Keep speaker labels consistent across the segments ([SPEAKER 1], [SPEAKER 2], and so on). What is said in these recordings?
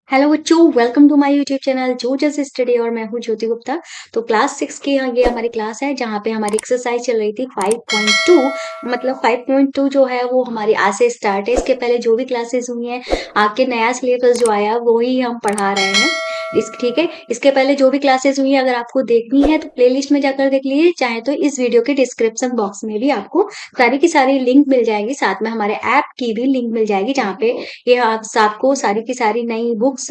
[SPEAKER 1] Hello बच्चों, welcome to my YouTube channel जो just study और मैं हूँ ज्योति गुप्ता। तो क्लास 6 की ये हमारी क्लास है जहाँ पे हमारी एक्सरसाइज चल रही थी 5.2। मतलब 5.2 जो है वो हमारी आज से स्टार्ट है। इसके पहले जो भी क्लासेस हुई हैं, आगे नया सिलेबस जो आया वो ही हम पढ़ा रहे हैं। ठीक है, इसके पहले जो भी क्लासेस हुई है अगर आपको देखनी है तो प्लेलिस्ट में जाकर देख लीजिए, चाहे तो इस वीडियो के डिस्क्रिप्शन बॉक्स में भी आपको सारी की सारी लिंक मिल जाएगी। साथ में हमारे ऐप की भी लिंक मिल जाएगी जहाँ पे ये आप आपको सारी की सारी नई बुक्स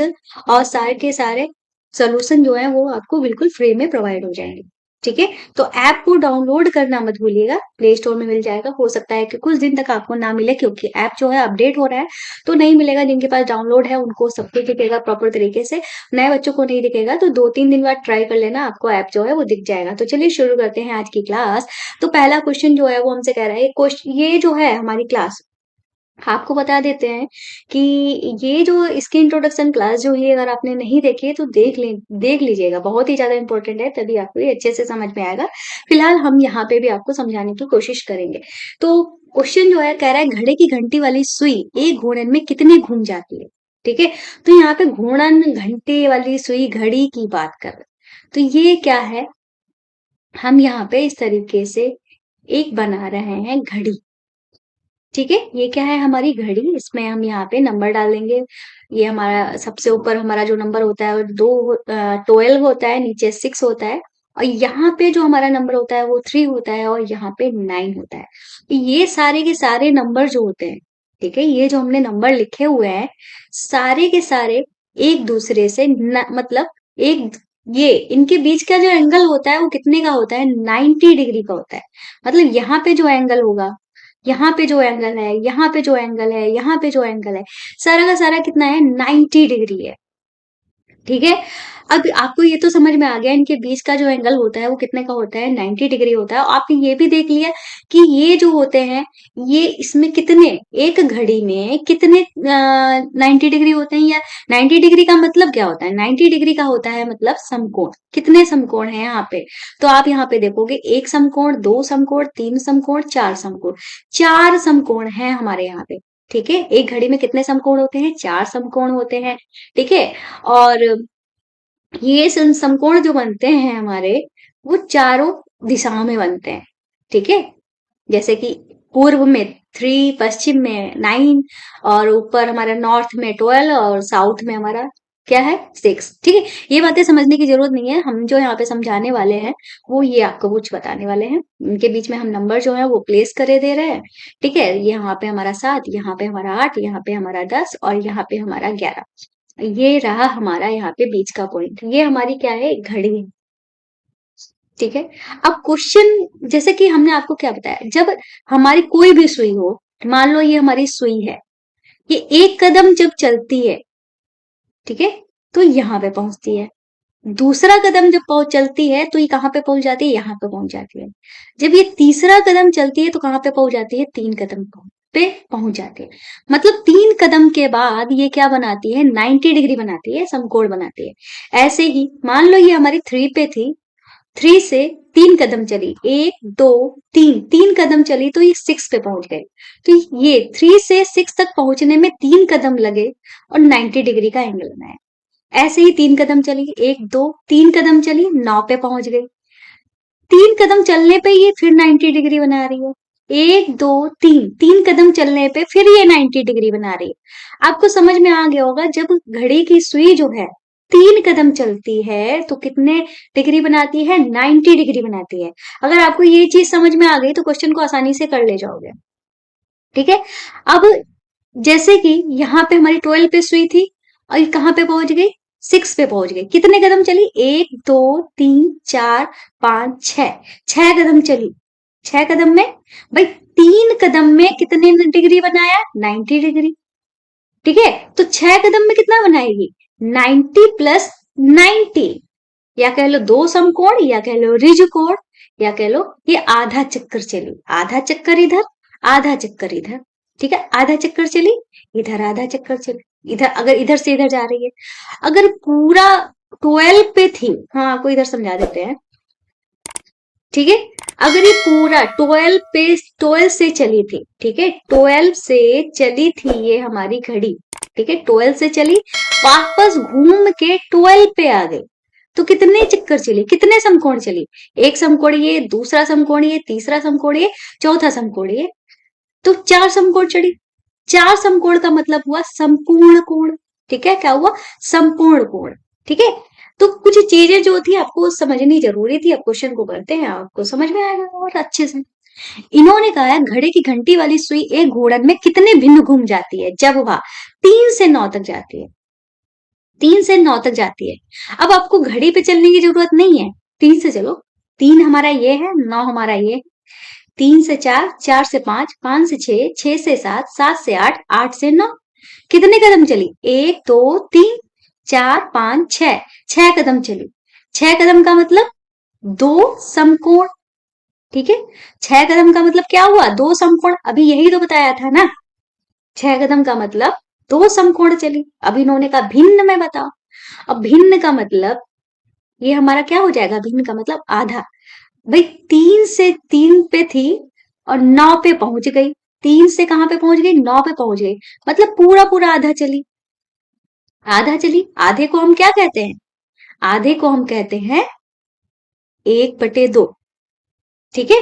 [SPEAKER 1] और सारे के सारे सोल्यूशन जो है वो आपको बिल्कुल फ्री में प्रोवाइड हो जाएंगे। ठीक है, तो ऐप को डाउनलोड करना मत भूलिएगा, प्ले स्टोर में मिल जाएगा। हो सकता है कि कुछ दिन तक आपको ना मिले क्योंकि ऐप जो है अपडेट हो रहा है, तो नहीं मिलेगा। जिनके पास डाउनलोड है उनको सब कुछ दिखेगा प्रॉपर तरीके से, नए बच्चों को नहीं दिखेगा। तो 2-3 दिन बाद ट्राई कर लेना, आपको ऐप जो है वो दिख जाएगा। तो चलिए शुरू करते हैं आज की क्लास। तो पहला क्वेश्चन जो है वो हमसे कह रहा है, क्वेश्चन ये जो है हमारी क्लास, आपको बता देते हैं कि ये जो इसकी इंट्रोडक्शन क्लास जो है अगर आपने नहीं देखी है तो देख लीजिएगा, बहुत ही ज्यादा इंपॉर्टेंट है, तभी आपको ये अच्छे से समझ में आएगा। फिलहाल हम यहाँ पे भी आपको समझाने की कोशिश करेंगे। तो क्वेश्चन जो है कह रहा है, घड़े की घंटी वाली सुई एक घूर्णन में कितने घूम जाती है। ठीक है, तो यहाँ पे घूर्णन घंटे वाली सुई घड़ी की बात कर रहे हैं। तो ये क्या है, हम यहाँ पे इस तरीके से एक बना रहे हैं घड़ी। ठीक है, ये क्या है, हमारी घड़ी। इसमें हम यहाँ पे नंबर डाल देंगे। ये हमारा सबसे ऊपर हमारा जो नंबर होता है वो 12 होता है, नीचे 6 होता है, और यहाँ पे जो हमारा नंबर होता है वो 3 होता है, और यहाँ पे 9 होता है। ये सारे के सारे नंबर जो होते हैं, ठीक है, ये जो हमने नंबर लिखे हुए हैं सारे के सारे एक दूसरे से मतलब एक, ये इनके बीच का जो एंगल होता है वो कितने का होता है, 90 डिग्री का होता है। मतलब यहाँ पे जो एंगल होगा, यहाँ पे जो एंगल है, यहाँ पे जो एंगल है, यहाँ पे जो एंगल है, सारा का सारा कितना है, 90 डिग्री है। ठीक है, अब आपको ये तो समझ में आ गया इनके बीच का जो एंगल होता है वो कितने का होता है, 90 डिग्री होता है। और आपने ये भी देख लिया कि ये जो होते हैं, ये इसमें कितने, एक घड़ी में कितने 90 डिग्री होते हैं, या 90 डिग्री का मतलब क्या होता है, 90 डिग्री का होता है मतलब समकोण। कितने समकोण है यहाँ पे, तो आप यहाँ पे देखोगे एक समकोण, दो समकोण, तीन समकोण, चार समकोण। चार समकोण है हमारे यहाँ पे। ठीक है, एक घड़ी में कितने समकोण होते हैं, चार समकोण होते हैं। ठीक है, और ये समकोण जो बनते हैं हमारे, वो चारों दिशाओं में बनते हैं। ठीक है, जैसे कि पूर्व में 3, पश्चिम में 9, और ऊपर हमारा नॉर्थ में 12, और साउथ में हमारा क्या है, 6। ठीक है, ये बातें समझने की जरूरत नहीं है, हम जो यहाँ पे समझाने वाले हैं वो ये आपको कुछ बताने वाले हैं। इनके बीच में हम नंबर जो है वो प्लेस करे दे रहे हैं। ठीक है, यहाँ पे हमारा 7, यहाँ पे हमारा 8, यहाँ पे हमारा 10, और यहाँ पे हमारा 11। ये रहा हमारा यहाँ पे बीच का पॉइंट, ये हमारी क्या है, घड़ी है। ठीक है, अब क्वेश्चन जैसे कि हमने आपको क्या बताया, जब हमारी कोई भी सुई हो, मान लो ये हमारी सुई है, ये एक कदम जब चलती है, ठीक है, तो यहाँ पे पहुंचती है। दूसरा कदम जब चलती है तो ये कहाँ पे पहुंच जाती है, यहाँ पे पहुंच जाती है। जब ये तीसरा कदम चलती है तो कहाँ पे पहुंच जाती है, 3 कदम पे पहुंच जाती है। मतलब 3 कदम के बाद ये क्या बनाती है, 90 डिग्री बनाती है, समकोण बनाती है। ऐसे ही मान लो ये हमारी 3 पे थी, 3 से 3 कदम चली, 1 2 3, 3 कदम चली तो ये 6 पे पहुंच गई। तो ये 3 से 6 तक पहुंचने में 3 कदम लगे और 90 डिग्री का एंगल बनाया। ऐसे ही 3 कदम चली, 1 2 3 कदम चली, 9 पे पहुंच गई। 3 कदम चलने पे ये फिर 90 डिग्री बना रही है। 1 2 3, 3 कदम चलने पे फिर ये 90 डिग्री बना रही है। आपको समझ में आ गया होगा, जब घड़ी की सुई जो है 3 कदम चलती है तो कितने डिग्री बनाती है, 90 डिग्री बनाती है। अगर आपको ये चीज समझ में आ गई तो क्वेश्चन को आसानी से कर ले जाओगे। ठीक है, अब जैसे कि यहाँ पे हमारी 12 पे सुई थी, और ये कहाँ पे पहुंच गई, 6 पे पहुंच गई। कितने कदम चली, 1 2 3 4 5 6, 6 कदम चली। 6 कदम में भाई 3 कदम में कितने डिग्री बनाया, 90 डिग्री। ठीक है, तो 6 कदम में कितना बनाएगी, 90 प्लस 90, या कह लो दो समकोण, या कह लो रिज कोण, या कह लो ये आधा चक्कर चली। आधा चक्कर इधर, आधा चक्कर इधर। ठीक है, आधा चक्कर चली, इधर आधा चक्कर चली, इधर अगर इधर से इधर जा रही है। अगर पूरा 12 पे थी, हाँ आपको इधर समझा देते हैं। ठीक है, अगर ये पूरा 12 पे 12 से चली थी, ठीक है, 12 से चली थी ये हमारी घड़ी, ठीक है, 12 से चली, वापस घूम के 12 पे आ गई। तो कितने चक्कर चली, कितने समकोण चली? एक समकोण ये, दूसरा समकोण ये, तीसरा समकोण ये, चौथा समकोण ये, तो 4 समकोण चढ़ी। 4 समकोण का मतलब हुआ संपूर्ण कोण। ठीक है, क्या हुआ? संपूर्ण कोण। ठीक है, तो कुछ चीजें जो थी आपको समझनी जरूरी थी। अब क्वेश्चन को करते हैं, आपको समझ में आएगा और अच्छे से। इन्होंने कहा है घड़े की घंटी वाली सुई एक घूर्णन में कितने भिन्न घूम जाती है जब वह 3 से 9 तक जाती है। 3 से 9 तक जाती है। अब आपको घड़ी पे चलने की जरूरत नहीं है, 3 से चलो। 3 हमारा ये है, 9 हमारा ये, 3 से 4, 4 से 5, 5 से 6, 6 से 7, 7 से 8, 8 से 9। कितने कदम चली? 1 2 3 4 5 6, 6 कदम चली। 6 कदम का मतलब 2 समकोण। ठीक है, 6 कदम का मतलब क्या हुआ? 2 समकोण। अभी यही तो बताया था ना, 6 कदम का मतलब 2 समकोण चली। अब इन्होंने कहा भिन्न में बताओ। अब भिन्न का मतलब ये हमारा क्या हो जाएगा? भिन्न का मतलब आधा। भाई 3 से 3 पे थी और 9 पे पहुंच गई। 3 से कहां पे पहुंच गई? 9 पे पहुंच गई, मतलब पूरा पूरा आधा चली। आधा चली, आधे को हम क्या कहते हैं? आधे को हम कहते हैं 1/2। ठीक है,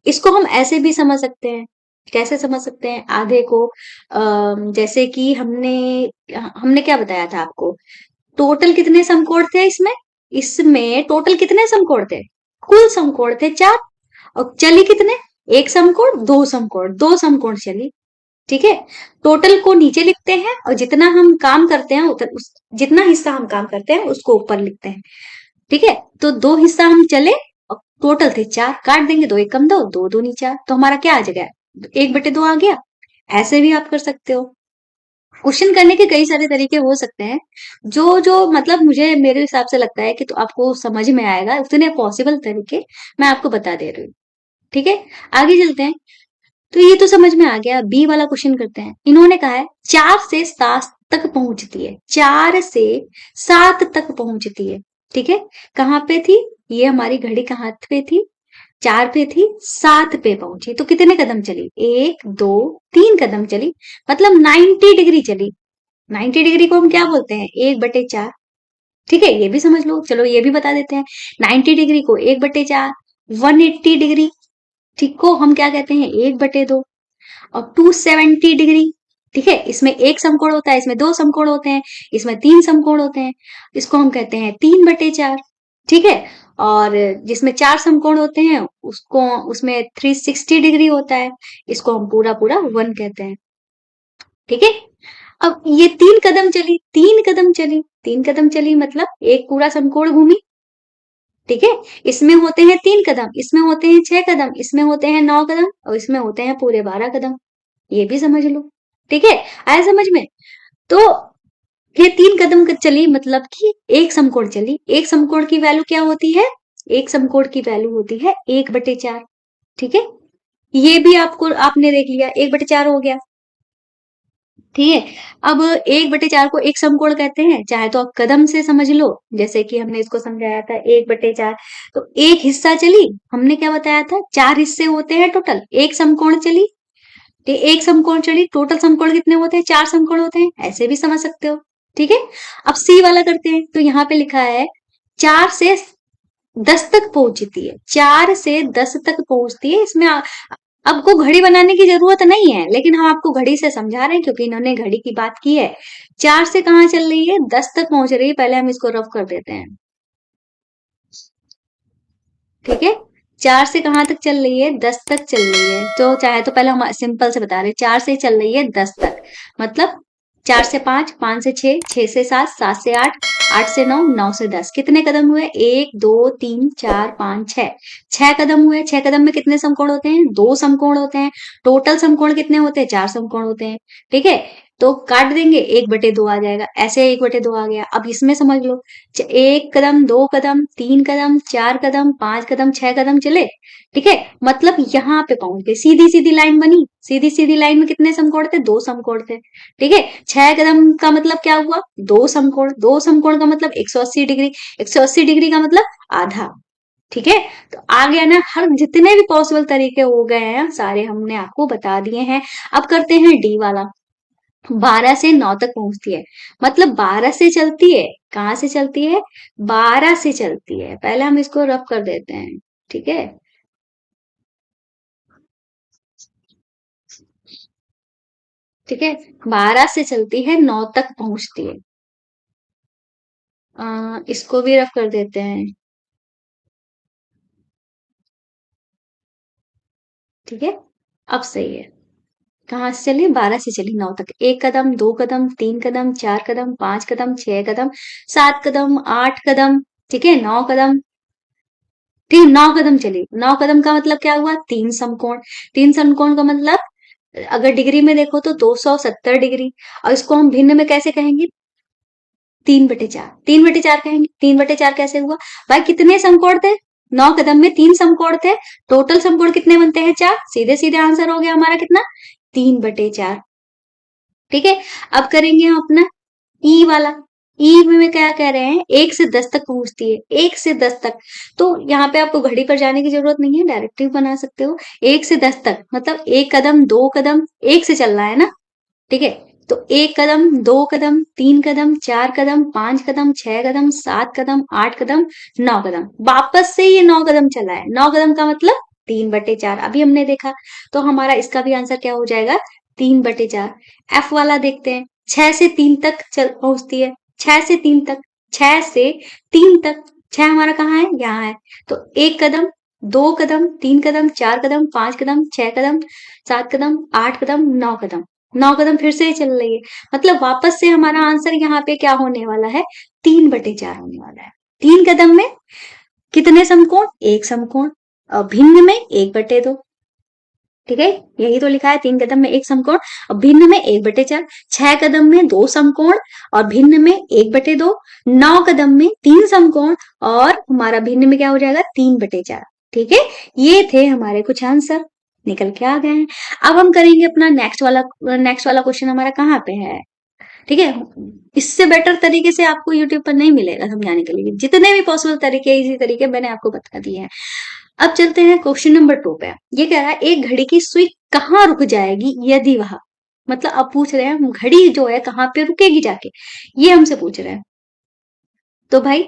[SPEAKER 1] इसको हम ऐसे भी समझ सकते हैं। कैसे समझ सकते हैं आधे को? जैसे कि हमने हमने क्या बताया था आपको? टोटल कितने समकोण थे इसमें? इसमें टोटल कितने समकोण थे? कुल समकोण थे 4। और चली कितने? एक समकोण, दो समकोण, दो समकोण चली। ठीक है, टोटल को नीचे लिखते हैं और जितना हम काम करते हैं जितना हिस्सा हम काम करते हैं उसको ऊपर लिखते हैं। ठीक है, तो 2 हिस्सा हम चले और टोटल थे 4, काट देंगे, 2 एकम 2, 2 दूनी 4, तो हमारा क्या आ जाएगा? 1/2 आ गया। ऐसे भी आप कर सकते हो। क्वेश्चन करने के कई सारे तरीके हो सकते हैं। जो जो मतलब मुझे मेरे हिसाब से लगता है कि तो आपको समझ में आएगा, उतने पॉसिबल तरीके मैं आपको बता दे रही हूँ। ठीक है, आगे चलते हैं। तो ये तो समझ में आ गया। बी वाला क्वेश्चन करते हैं। इन्होंने कहा है 4 से 7 तक पहुंचती है। 4 से 7 तक पहुंचती है। ठीक है, कहां पे थी? ये हमारी घड़ी कहां पे थी? 4 पे थी, 7 पे पहुंची, तो कितने कदम चली? 1 2 3 कदम चली, मतलब 90 डिग्री चली। 90 डिग्री को हम क्या बोलते हैं? 1/4। ठीक है, ये भी समझ लो। चलो ये भी बता देते हैं। 90 डिग्री को 1/4, 180 डिग्री ठीक को हम क्या कहते हैं? 1/2। और 270 डिग्री, ठीक है, इसमें एक समकोण होता है, इसमें 2 समकोण होते हैं, इसमें 3 समकोण होते हैं, इसको हम कहते हैं 3/4। ठीक है, और जिसमें 4 समकोण होते हैं उसको उसमें 360 डिग्री होता है, इसको हम पूरा पूरा 1 कहते हैं। ठीक है, अब ये 3 कदम चली, 3 कदम चली, 3 कदम चली मतलब एक पूरा समकोण घूमी। ठीक है, इसमें होते हैं 3 कदम, इसमें होते हैं 6 कदम, इसमें होते हैं 9 कदम और इसमें होते हैं पूरे 12 कदम। ये भी समझ लो। ठीक है, आया समझ में? तो ये 3 कदम चली मतलब कि एक समकोण चली। एक समकोण की वैल्यू क्या होती है? एक समकोण की वैल्यू होती है 1/4। ठीक है, ये भी आपको आपने देख लिया, 1/4 हो गया। ठीक है, अब 1/4 को एक समकोण कहते हैं, चाहे तो आप कदम से समझ लो, जैसे कि हमने इसको समझाया था 1/4। तो एक हिस्सा चली, हमने क्या बताया था? 4 हिस्से होते हैं टोटल, एक समकोण चली। एक समकोण चली, टोटल समकोण कितने होते हैं? 4 समकोण होते हैं, ऐसे भी समझ सकते हो। ठीक है, अब सी वाला करते हैं। तो यहाँ पे लिखा है 4 से 10 तक पहुंचती है। 4 से 10 तक पहुंचती है। इसमें आपको घड़ी बनाने की जरूरत नहीं है, लेकिन हम आपको घड़ी से समझा रहे हैं क्योंकि इन्होंने घड़ी की बात की है। 4 से कहाँ चल रही है? 10 तक पहुंच रही है। पहले हम इसको रफ कर देते हैं। ठीक है, 4 से कहाँ तक चल रही है? 10 तक चल रही है। तो चाहे तो पहले हम सिंपल से बता रहे हैं, 4 से चल रही है 10 तक, मतलब 4 से 5, 5 से 6, 6 से 7, 7 से 8, 8 से 9, 9 से 10। कितने कदम हुए? 1 2 3 4 5 6, 6 कदम हुए। 6 कदम में कितने समकोण होते हैं? 2 समकोण होते हैं। टोटल समकोण कितने होते हैं? 4 समकोण होते हैं। ठीक है, तो काट देंगे, 1/2 आ जाएगा। ऐसे 1/2 आ गया। अब इसमें समझ लो, 1 कदम, 2 कदम, 3 कदम, 4 कदम, 5 कदम, 6 कदम चले। ठीक है, मतलब यहाँ पे पहुंच गए। सीधी सीधी लाइन बनी। सीधी सीधी लाइन में कितने समकोण थे? 2 समकोण थे। ठीक है, 6 कदम का मतलब क्या हुआ? 2 समकोण। 2 समकोण का मतलब 180 डिग्री। 180 डिग्री का मतलब आधा। ठीक है, तो आ गया ना? हर जितने भी पॉसिबल तरीके हो गए हैं सारे हमने आपको बता दिए हैं। अब करते हैं डी वाला। 12 से 9 तक पहुंचती है, मतलब 12 से चलती है। कहाँ से चलती है? 12 से चलती है। पहले हम इसको रफ कर देते हैं, ठीक है। ठीक है, 12 से चलती है, 9 तक पहुंचती है। इसको भी रफ कर देते हैं, ठीक है। अब सही है। कहाँ से चली? 12 से चली 9 तक। एक कदम, दो कदम, तीन कदम, चार कदम, पांच कदम, छह कदम, सात कदम, आठ कदम, ठीक है, 9 कदम। ठीक, 9 कदम चली। 9 कदम का मतलब क्या हुआ? तीन समकोण। तीन समकोण का मतलब अगर डिग्री में देखो तो 270 डिग्री। और इसको हम भिन्न में कैसे कहेंगे? 3/4। 3/4 कहेंगे। 3/4 कैसे हुआ? भाई कितने समकोण थे? 9 कदम में 3 समकोण थे। टोटल समकोण कितने बनते हैं? 4। सीधे सीधे आंसर हो गया हमारा कितना? 3/4। ठीक है। अब करेंगे हम अपना ई वाला। ई में क्या कह रहे हैं? 1 से 10 तक पहुंचती है। 1 से 10 तक। तो यहाँ पे आपको घड़ी पर जाने की जरूरत नहीं है, डायरेक्ट भी बना सकते हो। 1 से 10 तक मतलब एक कदम, दो कदम, एक से चलना है ना। ठीक है। तो एक कदम, दो कदम, तीन कदम, चार कदम, पांच कदम, छह कदम, सात कदम, आठ कदम, 9 कदम। वापस से ये 9 कदम चला है। 9 कदम का मतलब 3/4 अभी हमने देखा। तो हमारा इसका भी आंसर क्या हो जाएगा? 3/4। एफ वाला देखते हैं। 6 से 3 तक चल पहुंचती है। 6 से 3 तक। 6 से 3 तक। छह हमारा कहाँ है? यहाँ है। तो एक कदम, दो कदम, तीन कदम, चार कदम, पांच कदम, छह कदम, सात कदम, आठ कदम, 9 कदम। 9 कदम फिर से चल रही है। मतलब वापस से हमारा आंसर यहाँ पे क्या होने वाला है? 3/4 होने वाला है। 3 कदम में कितने समकोण? एक समकोण। और भिन्न में 1/2। ठीक है, यही तो लिखा है, 3 कदम में एक समकोण और भिन्न में 1/4। 6 कदम में दो समकोण और भिन्न में 1/2। 9 कदम में तीन समकोण और हमारा भिन्न में क्या हो जाएगा? 3/4। ठीक है, ये थे हमारे कुछ आंसर, निकल के आ गए हैं। अब हम करेंगे अपना नेक्स्ट वाला क्वेश्चन हमारा कहाँ पे है? ठीक है, इससे बेटर तरीके से आपको यूट्यूब पर नहीं मिलेगा समझाने के लिए। जितने भी पॉसिबल तरीके, इजी तरीके मैंने आपको बता दिए हैं। अब चलते हैं क्वेश्चन नंबर 2 पे। ये कह रहा है एक घड़ी की सुई कहाँ रुक जाएगी यदि वह, मतलब अब पूछ रहे हैं घड़ी जो है कहाँ पे रुकेगी जाके, ये हमसे पूछ रहे हैं। तो भाई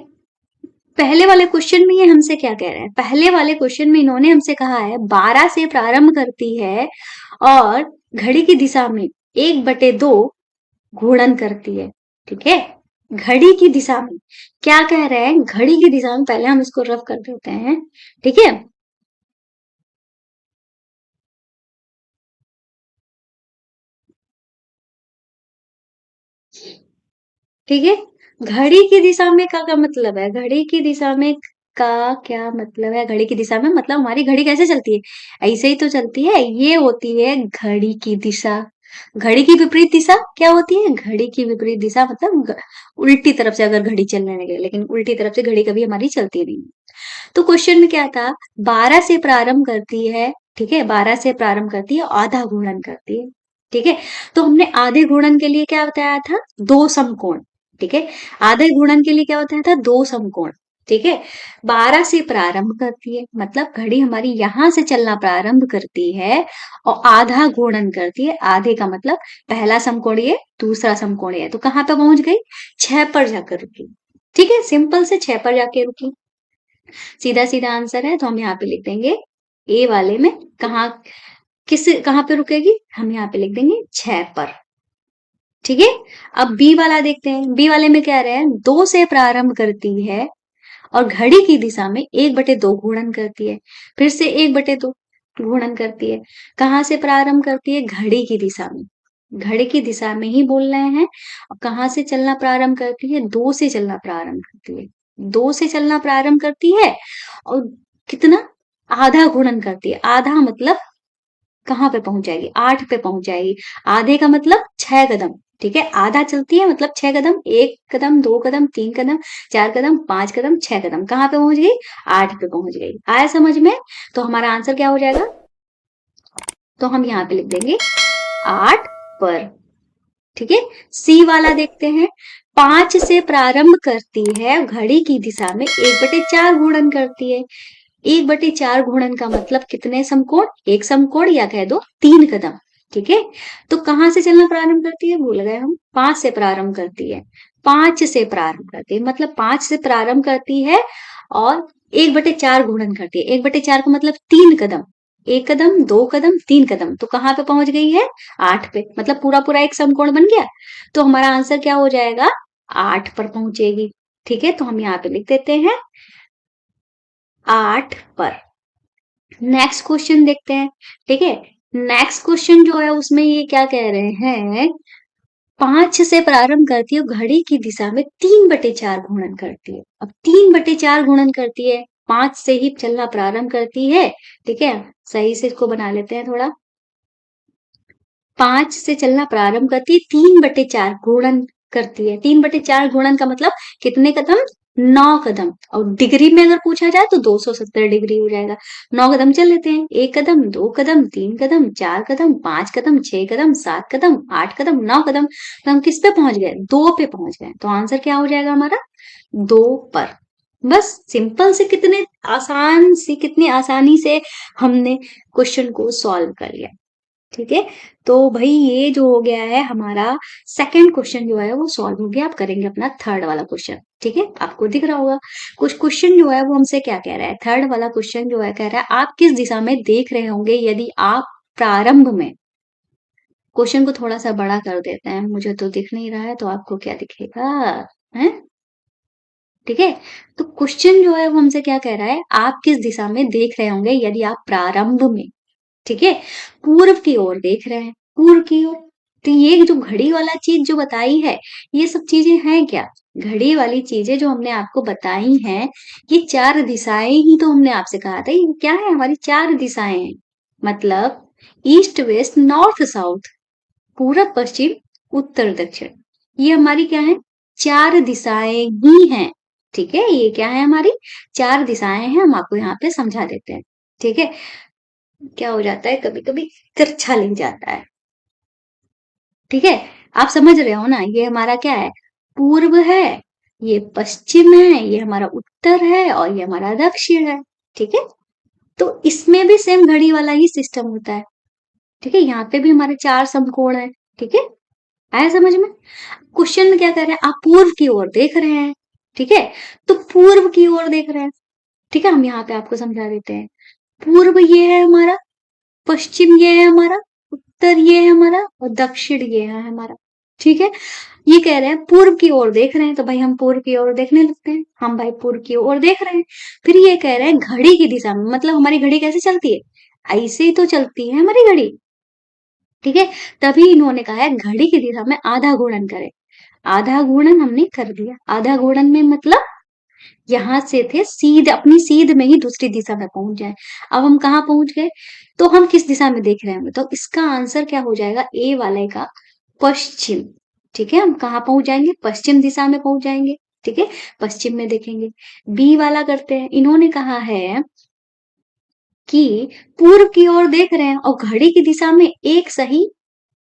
[SPEAKER 1] पहले वाले क्वेश्चन में ये हमसे क्या कह रहे हैं? पहले वाले क्वेश्चन में इन्होंने हमसे कहा है 12 से प्रारंभ करती है और घड़ी की दिशा में 1/2 घूर्णन करती है। ठीक है, घड़ी की दिशा में क्या कह रहे हैं? घड़ी की दिशा में, पहले हम इसको रफ कर देते हैं। ठीक है, ठीक है, घड़ी की दिशा में का क्या मतलब है? घड़ी की दिशा में का क्या मतलब है? घड़ी की दिशा में मतलब हमारी घड़ी कैसे चलती है? ऐसे ही तो चलती है। ये होती है घड़ी की दिशा। घड़ी की विपरीत दिशा क्या होती है? घड़ी की विपरीत दिशा मतलब उल्टी तरफ से अगर घड़ी चलने लगे, लेकिन उल्टी तरफ से घड़ी कभी हमारी चलती नहीं। तो क्वेश्चन में क्या था? 12 से प्रारंभ करती है। ठीक है, 12 से प्रारंभ करती है, आधा घूर्णन करती है। ठीक है, तो हमने आधे घूर्णन के लिए क्या बताया था? दो समकोण। ठीक है, आधे घूर्णन के लिए क्या बताया था? दो समकोण। ठीक है, 12 से प्रारंभ करती है मतलब घड़ी हमारी यहां से चलना प्रारंभ करती है और आधा घूर्णन करती है। आधे का मतलब पहला समकोण ये, दूसरा समकोण ये, तो कहां पे पहुंच गई? 6 पर जाकर रुकी। ठीक है, सिंपल से 6 पर जाके रुकी। सीधा सीधा आंसर है, तो हम यहाँ पे लिख देंगे ए वाले में कहा, कहाँ पे रुकेगी? हम यहाँ पे लिख देंगे 6 पर। ठीक है, अब बी वाला देखते हैं। बी वाले में क्या रहे हैं? 2 से प्रारंभ करती है और घड़ी की दिशा में 1/2 घूर्णन करती है। फिर से 1/2 घूर्णन करती है। कहाँ से प्रारंभ करती है? घड़ी की दिशा में। घड़ी की दिशा में ही बोल रहे हैं। और कहाँ से चलना प्रारंभ करती है? 2 से चलना प्रारंभ करती है। 2 से चलना प्रारंभ करती है और कितना? आधा घूर्णन करती है। आधा मतलब कहाँ पे पहुंच जाएगी? 8 पे पहुंच जाएगी। आधे का मतलब 6 कदम। ठीक है, आधा चलती है मतलब 6 कदम। एक कदम, दो कदम, तीन कदम, चार कदम, पांच कदम, 6 कदम। कहाँ पे पहुंच गई? 8 पे पहुंच गई। आया समझ में? तो हमारा आंसर क्या हो जाएगा? तो हम यहाँ पे लिख देंगे 8 पर। ठीक है, सी वाला देखते हैं। 5 से प्रारंभ करती है, घड़ी की दिशा में 1/4 घूर्णन करती है। 1/4 घूर्णन का मतलब कितने समकोण? एक समकोण या कह दो 3 कदम। ठीक है। तो कहाँ से चलना प्रारंभ करती है, भूल गए हम, 5 से प्रारंभ करती है। 5 से प्रारंभ करती है मतलब 5 से प्रारंभ करती है और 1/4 गुणन करती है। 1/4 का मतलब 3 कदम, 1 कदम, 2 कदम, 3 कदम, तो कहाँ पे पहुंच गई है, 8 पे, मतलब पूरा पूरा एक समकोण बन गया। तो हमारा आंसर क्या हो जाएगा, 8 पर पहुंचेगी। ठीक है, तो हम यहाँ पे लिख देते हैं 8 पर। नेक्स्ट क्वेश्चन देखते हैं। ठीक है, नेक्स्ट क्वेश्चन जो है उसमें ये क्या कह रहे हैं, 5 से प्रारंभ करती है, घड़ी की दिशा में 3/4 गुणन करती है। अब 3/4 गुणन करती है, 5 से ही चलना प्रारंभ करती है। ठीक है, सही से इसको बना लेते हैं थोड़ा। 5 से चलना प्रारंभ करती है, 3/4 गुणन करती है। 3/4 गुणन का मतलब कितने कदम, 9 कदम। और डिग्री में अगर पूछा जाए तो 270 डिग्री हो जाएगा। 9 कदम चल लेते हैं, 1 कदम, 2 कदम, 3 कदम, 4 कदम, 5 कदम, 6 कदम, 7 कदम, 8 कदम, 9 कदम। तो हम किस पे पहुंच गए, 2 पे पहुंच गए। तो आंसर क्या हो जाएगा हमारा, 2 पर। बस सिंपल से, कितनी आसानी से हमने क्वेश्चन को सॉल्व कर लिया। ठीक है, तो भाई ये जो हो गया है हमारा सेकंड क्वेश्चन जो है वो सॉल्व हो गया। आप करेंगे अपना थर्ड वाला क्वेश्चन। ठीक है, आपको दिख रहा होगा कुछ क्वेश्चन जो है वो हमसे क्या कह रहा है। थर्ड वाला क्वेश्चन जो है कह रहा है, आप किस दिशा में देख रहे होंगे यदि आप प्रारंभ में, क्वेश्चन को थोड़ा सा बड़ा कर देते हैं, मुझे तो दिख नहीं रहा है तो आपको क्या दिखेगा है। ठीक है, तो क्वेश्चन जो है वो हमसे क्या कह रहा है, आप किस दिशा में देख रहे होंगे यदि आप प्रारंभ में, ठीक है, पूर्व की ओर देख रहे हैं, पूर्व की ओर। तो ये जो घड़ी वाला चीज जो बताई है, ये सब चीजें हैं क्या, घड़ी वाली चीजें जो हमने आपको बताई हैं, ये 4 दिशाएं ही तो हमने आपसे कहा था, ये क्या है, हमारी 4 दिशाएं हैं। मतलब ईस्ट वेस्ट नॉर्थ साउथ, पूरब पश्चिम उत्तर दक्षिण, ये हमारी क्या है, 4 दिशाएं ही हैं। ठीक है, ये क्या है, हमारी 4 दिशाएं हैं। हम आपको यहाँ पे समझा देते हैं। ठीक है, क्या हो जाता है, कभी कभी तिरछा लिख जाता है। ठीक है, आप समझ रहे हो ना, ये हमारा क्या है, पूर्व है, ये पश्चिम है, ये हमारा उत्तर है और ये हमारा दक्षिण है। ठीक है, तो इसमें भी सेम घड़ी वाला ही सिस्टम होता है। ठीक है, यहाँ पे भी हमारे 4 समकोण है। ठीक है, आया समझ में। क्वेश्चन में क्या कर रहे हैं, आप पूर्व की ओर देख रहे हैं। ठीक है, तो पूर्व की ओर देख रहे हैं। ठीक है, हम यहाँ पे आपको समझा देते हैं। पूर्व ये है हमारा, पश्चिम ये है हमारा, उत्तर ये है हमारा और दक्षिण ये है हमारा। ठीक है, ये कह रहे हैं पूर्व की ओर देख रहे हैं, तो भाई हम पूर्व की ओर देखने लगते हैं। हम भाई पूर्व की ओर देख रहे हैं। फिर ये कह रहे हैं घड़ी की दिशा में, मतलब हमारी घड़ी कैसे चलती है, ऐसे ही तो चलती है हमारी घड़ी। ठीक है, तभी इन्होंने कहा है घड़ी की दिशा में आधा गुणन करें। आधा गुणन हमने कर दिया। आधा गुणन में मतलब यहाँ से थे सीध, अपनी सीध में ही दूसरी दिशा में पहुंच जाए। अब हम कहाँ पहुंच गए, तो हम किस दिशा में देख रहे हैं, तो इसका आंसर क्या हो जाएगा, ए वाले का पश्चिम। ठीक है, हम कहाँ पहुंच जाएंगे, पश्चिम दिशा में पहुंच जाएंगे। ठीक है, पश्चिम में देखेंगे। बी वाला करते हैं, इन्होंने कहा है कि पूर्व की ओर देख रहे हैं और घड़ी की दिशा में एक सही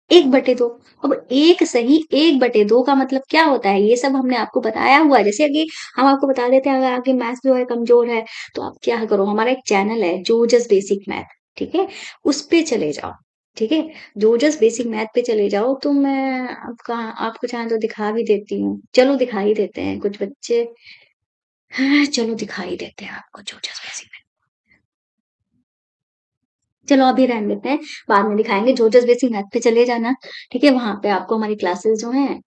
[SPEAKER 1] 1/2। अब 1 सही 1/2 का मतलब क्या होता है, ये सब हमने आपको बताया हुआ है। जैसे कि हम आपको बता देते हैं, अगर आपकी मैथ्स जो है कमजोर है तो आप क्या करो, हमारा एक चैनल है जोजस बेसिक मैथ, ठीक है, उस पे चले जाओ। ठीक है, जोजस बेसिक मैथ पे चले जाओ, तो मैं आपका आपको चाहे तो दिखा भी देती हूँ। चलो दिखा ही देते हैं, कुछ बच्चे, हाँ चलो दिखा ही देते हैं आपको जोजस बेसिक। चलो अभी रहने देते हैं, बाद में दिखाएंगे। जोजस बेसिक मैथ पे चले जाना। ठीक है, वहां पे आपको हमारी क्लासेस जो हैं,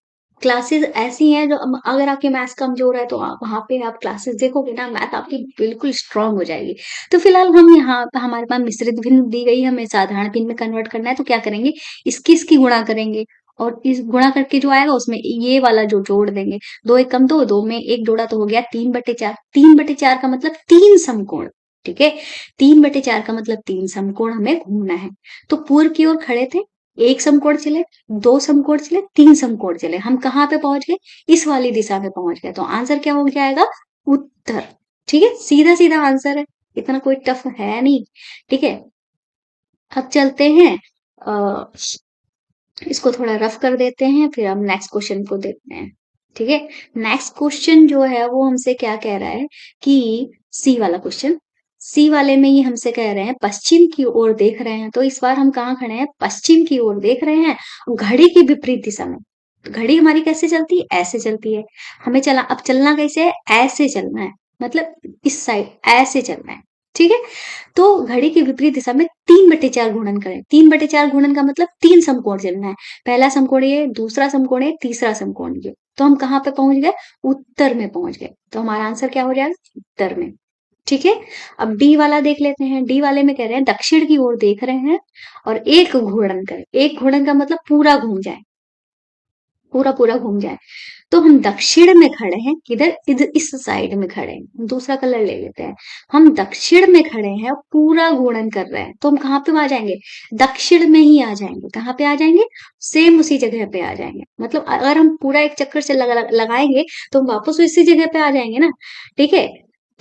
[SPEAKER 1] क्लासेस ऐसी हैं जो अगर आपके मैथ्स कमजोर है तो आप वहां पे आप क्लासेस देखोगे ना, मैथ आपकी बिल्कुल स्ट्रांग हो जाएगी। तो फिलहाल हम यहाँ पे, हमारे पास मिश्रित भिन्न दी गई, हमें साधारण भिन्न में कन्वर्ट करना है, तो क्या करेंगे, इसकी गुणा करेंगे और इस गुणा करके जो आएगा उसमें ये वाला जो जोड़ देंगे। 2 एक कम 2, 2 में 1 जोड़ा तो हो गया 3/4। 3/4 का मतलब 3 समकोण। ठीक है, 3/4 का मतलब 3 समकोण हमें घूमना है। तो पूर्व की ओर खड़े थे, 1 समकोण चले, 2 समकोण चले, 3 समकोण चले, हम कहाँ पे पहुंच गए, इस वाली दिशा में पहुंच गए। तो आंसर क्या हो जाएगा, उत्तर। ठीक है, सीधा सीधा आंसर है, इतना कोई टफ है नहीं। ठीक है, अब चलते हैं, अ, इसको थोड़ा रफ कर देते हैं, फिर हम नेक्स्ट क्वेश्चन को देखते हैं। ठीक है, नेक्स्ट क्वेश्चन जो है वो हमसे क्या कह रहा है कि सी वाला क्वेश्चन, सी वाले में ये हमसे कह रहे हैं पश्चिम की ओर देख रहे हैं, तो इस बार हम कहाँ खड़े हैं? पश्चिम की ओर देख रहे हैं, घड़ी की विपरीत दिशा में। तो घड़ी हमारी कैसे चलती है? ऐसे चलती है। हमें अब चलना कैसे है? ऐसे चलना है, मतलब इस साइड ऐसे चलना है, ठीक है। तो घड़ी की विपरीत दिशा में 3/4 घूर्णन करें। 3/4 घूर्णन का मतलब 3 समकोण चलना है। पहला समकोण ये, दूसरा समकोण ये, तीसरा समकोण ये। तो हम कहाँ पे पहुंच गए? उत्तर में पहुंच गए। तो हमारा आंसर क्या हो जाएगा? उत्तर में। ठीक है। अब डी वाला देख लेते हैं। डी वाले में कह रहे हैं दक्षिण की ओर देख रहे हैं और एक घूर्णन करें। एक घूर्णन का मतलब पूरा घूम जाए, पूरा पूरा घूम जाए। तो हम दक्षिण में खड़े हैं, किधर? इधर इस साइड में खड़े हैं। दूसरा कलर ले लेते हैं। हम दक्षिण में खड़े हैं, पूरा घूर्णन कर रहे हैं, तो हम कहाँ पे आ जाएंगे? दक्षिण में ही आ जाएंगे। कहाँ पे आ जाएंगे? सेम उसी जगह पे आ जाएंगे। मतलब अगर हम पूरा एक चक्कर से लगाएंगे तो हम वापस उसी जगह पे आ जाएंगे ना। ठीक है।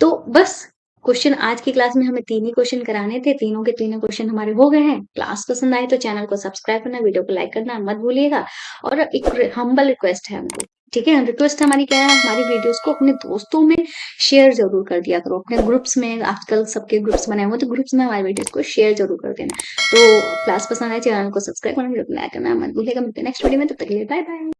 [SPEAKER 1] तो बस क्वेश्चन आज की क्लास में हमें 3 ही क्वेश्चन कराने थे। तीनों के तीनों क्वेश्चन हमारे हो गए हैं। क्लास पसंद आए तो चैनल को सब्सक्राइब करना, वीडियो को लाइक करना मत भूलिएगा। और एक हम्बल रिक्वेस्ट है हमको, ठीक है। रिक्वेस्ट हमारी क्या है? हमारी वीडियोस को अपने दोस्तों में शेयर जरूर कर दिया करो, अपने ग्रुप्स में। आजकल सबके ग्रुप्स बने हुए, तो ग्रुप्स में हमारी वीडियोस को शेयर जरूर कर देना। तो क्लास पसंद आए चैनल को सब्सक्राइब करना, वीडियो को लाइक करना मत भूलिएगा। मिलते हैं नेक्स्ट वीडियो में, तब तक के लिए बाय बाय।